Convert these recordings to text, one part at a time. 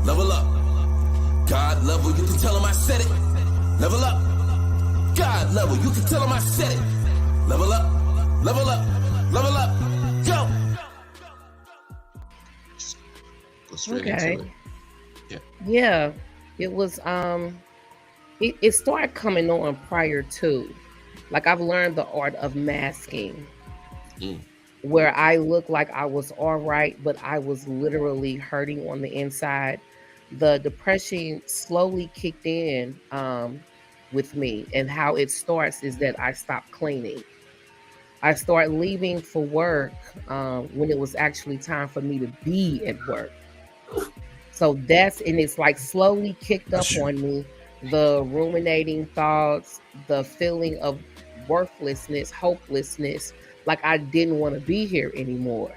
level up. God level, you can tell him I said it. Level up. God level, you can tell him I said it. Level up, level up, level up. Go. Go straight Okay. into it. Yeah. Yeah. It was it started coming on prior to. Like I've learned the art of masking, Mm. where I looked like I was all right, but I was literally hurting on the inside. The depression slowly kicked in with me, and how it starts is that I stopped cleaning. I started leaving for work when it was actually time for me to be at work. So and it's like slowly kicked up on me, the ruminating thoughts, the feeling of worthlessness, hopelessness, like I didn't want to be here anymore.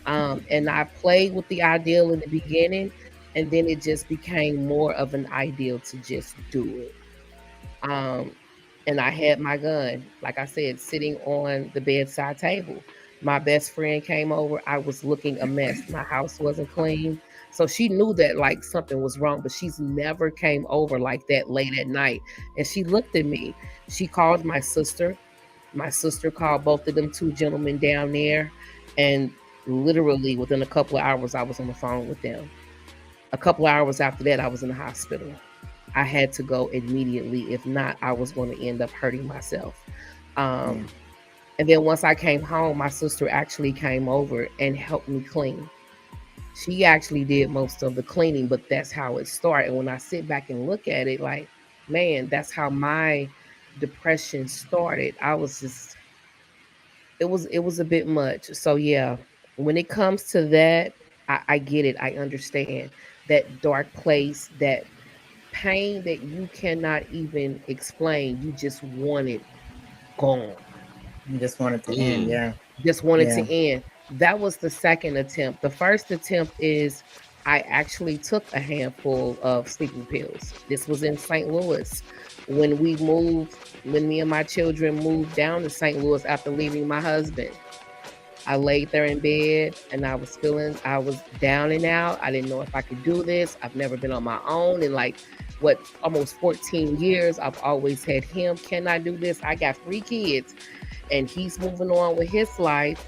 And I played with the ideal in the beginning, and then it just became more of an ideal to just do it. Um, and I had my gun, like I said, sitting on the bedside table. My best friend came over. I was looking a mess. My house wasn't clean. So she knew that like something was wrong, but she's never came over like that late at night. And she looked at me. She called my sister. My sister called both of them two gentlemen down there. And literally within a couple of hours, I was on the phone with them. A couple of hours after that, I was in the hospital. I had to go immediately. If not, I was going to end up hurting myself. Um, and then once I came home, my sister actually came over and helped me clean. She actually did most of the cleaning, but that's how it started. And when I sit back and look at it, like, man, that's how my depression started. I was just, it was a bit much. So yeah, when it comes to that, I get it. I understand that dark place, that pain that you cannot even explain. You just want it gone. You just want it to end, Mm. yeah. Just want it Yeah. to end. That was the second attempt. The first attempt is I actually took a handful of sleeping pills. This was in St. Louis. When we moved, when me and my children moved down to St. Louis after leaving my husband, I laid there in bed and I was down and out. I didn't know if I could do this. I've never been on my own in like what almost 14 years. I've always had him. Can I do this? I got 3 kids and he's moving on with his life.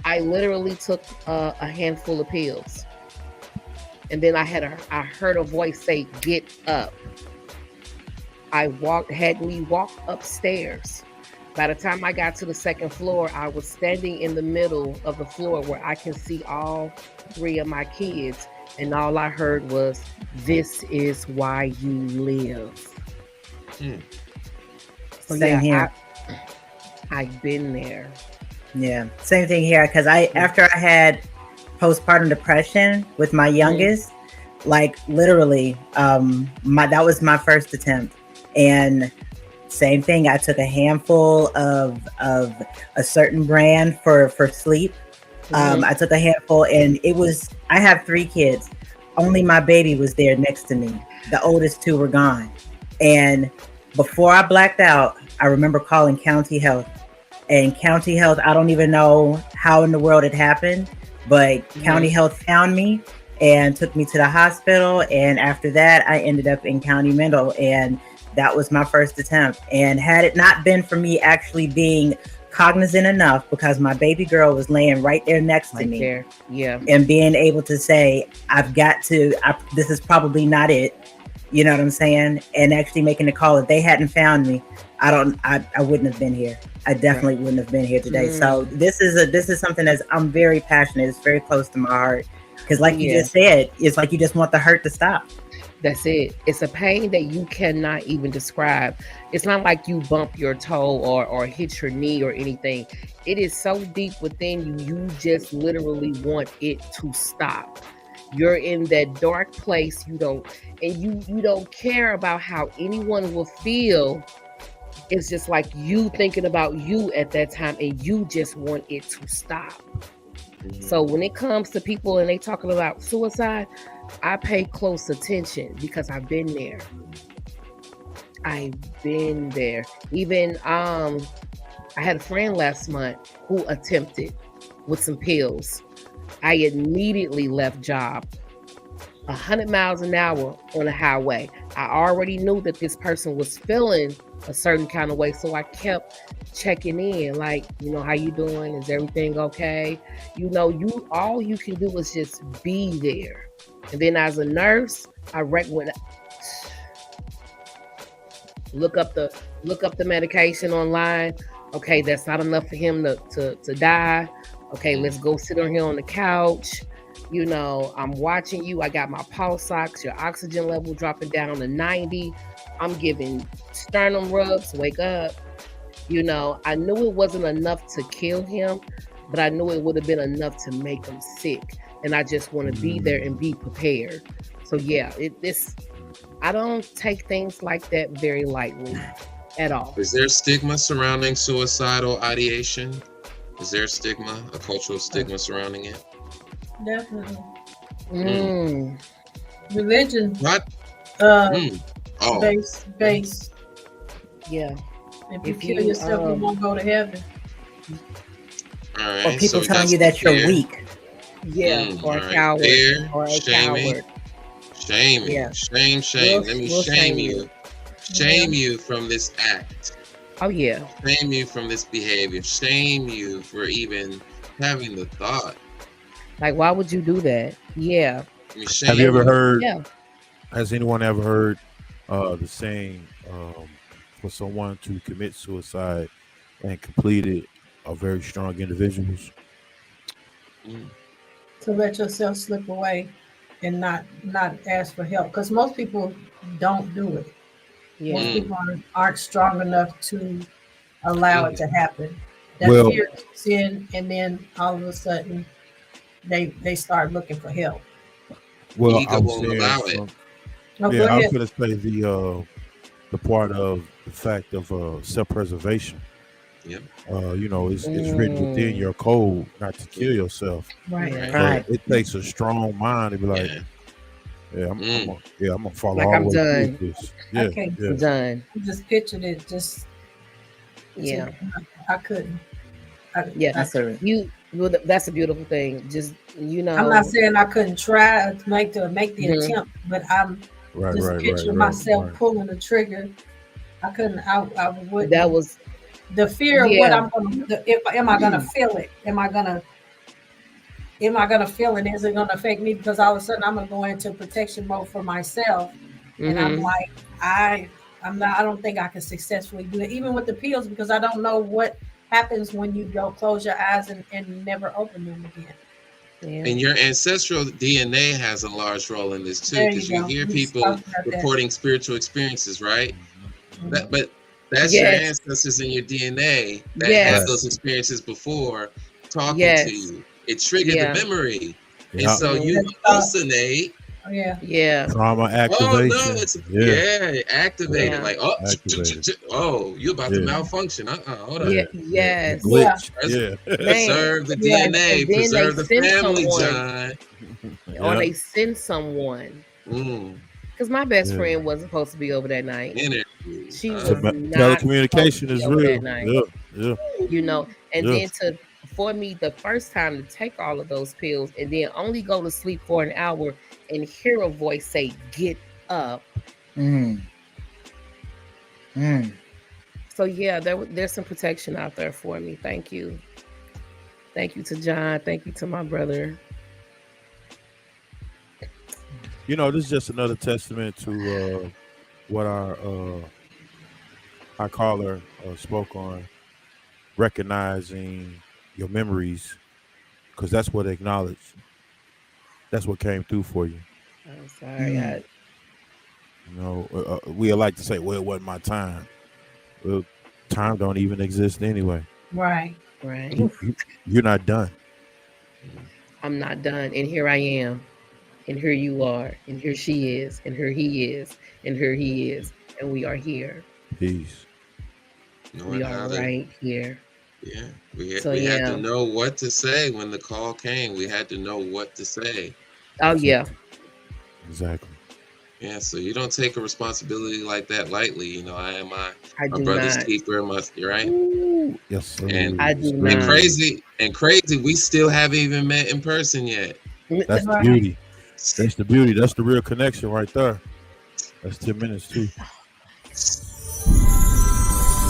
I literally took a handful of pills. And then I heard a voice say, "Get up." Had me walk upstairs. By the time I got to the second floor, I was standing in the middle of the floor where I can see all 3 of my kids. And all I heard was, "This is why you live." Mm. So Same here. I've been there. Yeah, same thing here. Because after I had postpartum depression with my youngest, like literally, that was my first attempt, and same thing. I took a handful of a certain brand for sleep. I took a handful, and it was. I have 3 kids. Only my baby was there next to me. The oldest 2 were gone, and before I blacked out, I remember calling County Health. And County Health, I don't even know how in the world it happened, but County Health found me and took me to the hospital. And after that, I ended up in County Mental. And that was my first attempt. And had it not been for me actually being cognizant enough, because my baby girl was laying right there next to me. There. Yeah. And being able to say, this is probably not it. You know what I'm saying? And actually making the call. If they hadn't found me, I wouldn't have been here. I definitely wouldn't have been here today. So this is something that I'm very passionate. It's very close to my heart. Because like you just said, it's like you just want the hurt to stop. That's it. It's a pain that you cannot even describe. It's not like you bump your toe or hit your knee or anything. It is so deep within you. You just literally want it to stop. You're in that dark place. You don't care about how anyone will feel. It's just like you thinking about you at that time, and you just want it to stop. So when it comes to people and they talking about suicide, I pay close attention because I've been there. I've been there. Even I had a friend last month who attempted with some pills. I immediately left job. 100 miles an hour on the highway. I already knew that this person was feeling a certain kind of way, so I kept checking in, like, how you doing? Is everything okay? All you can do is just be there. And then as a nurse, I recommend look up the medication online. Okay, that's not enough for him to die. Okay, let's go sit on here on the couch. I'm watching you. I got my pulse ox, your oxygen level dropping down to 90. I'm giving sternum rubs, wake up. I knew it wasn't enough to kill him, but I knew it would have been enough to make him sick. And I just want to be there and be prepared. So yeah, I don't take things like that very lightly at all. Is there stigma surrounding suicidal ideation? Is there a cultural stigma surrounding it? Definitely. Mm. Religion. What? Base. Yeah. If you kill yourself, you won't go to heaven. All right. Or people telling you that you're weak. Yeah. Or a coward. Or a coward. Shame. Yeah. Shame. Let me shame you. Shame you from this act. Oh yeah. Shame you from this behavior. Shame you for even having the thought. Like, why would you do that? Yeah. Have you ever heard? Yeah. Has anyone ever heard the saying, for someone to commit suicide and complete it are very strong individuals? To let yourself slip away and not ask for help, because most people don't do it. Yeah. Most people aren't strong enough to allow it to happen. That Well- fear kicks in, and then all of a sudden they start looking for help. Well, Ego I was won't allow it. No, yeah, go I was ahead. going to say the part of the fact of self-preservation. Yep. It's written within your code not to kill yourself. Right. Right. It takes a strong mind to be like, I'm gonna follow Like, all I'm the way done. through this. Okay. Yeah. Done. I just pictured it. Just Yeah. I couldn't. Yeah. That's That's a beautiful thing. Just I'm not saying I couldn't try to make the Mhm. attempt, but I'm just picturing myself pulling the trigger. I couldn't. I wouldn't. that was The fear of Yeah. what I'm going to. Am I going to feel it? Am I going to feel it? Is it going to affect me? Because all of a sudden I'm going to go into protection mode for myself, and I'm mhm. like, I'm not. I don't think I can successfully do it, even with the pills, because I don't know what happens when you go close your eyes and never open them again. Yeah. And your ancestral DNA has a large role in this too, There because you you go. hear We people talked about that. reporting spiritual experiences, right? Mhm. But that's Yes. your ancestors in your DNA that Yes. had those experiences before talking Yes. to you. It triggered Yeah. the memory. Yeah. And so you hallucinate. Oh, yeah. Yeah. Trauma Oh activation. no, it's activated. Yeah. Like, Activated. you're about to Yeah. malfunction. Hold on. Yeah. Yes. Glitch. Yeah. Yeah. Preserve the Yeah. DNA, And then preserve they the send family, someone. John. Or Yeah. they send someone. Mm. Because my best Yeah. friend wasn't supposed to be over that night. Energy. She was Telecommunication is over real. that night. Yeah. And Yeah. then for me the first time to take all of those pills and then only go to sleep for an hour and hear a voice say, "Get up." So yeah, there's some protection out there for me. Thank you to John. Thank you to my brother. This is just another testament to what our caller spoke on, recognizing your memories, because that's what acknowledged. That's what came through for you. I'm sorry. We like to say, "Well, it wasn't my time." Well, time don't even exist anyway. Right. Right. You're not done. I'm not done. And here I am. And here you are. And here she is. And here he is. And here he is. And we are here. Peace. We are right here. Yeah. We had Yeah. to know what to say when the call came. We had to know what to say. Oh yeah. Exactly. Yeah, so you don't take a responsibility like that lightly. I am my do brother's not. keeper, right? Ooh, yes, sir. And I do And not. crazy, we still haven't even met in person yet. That's the Right. beauty. That's the beauty. That's the real connection right there. That's 10 minutes too.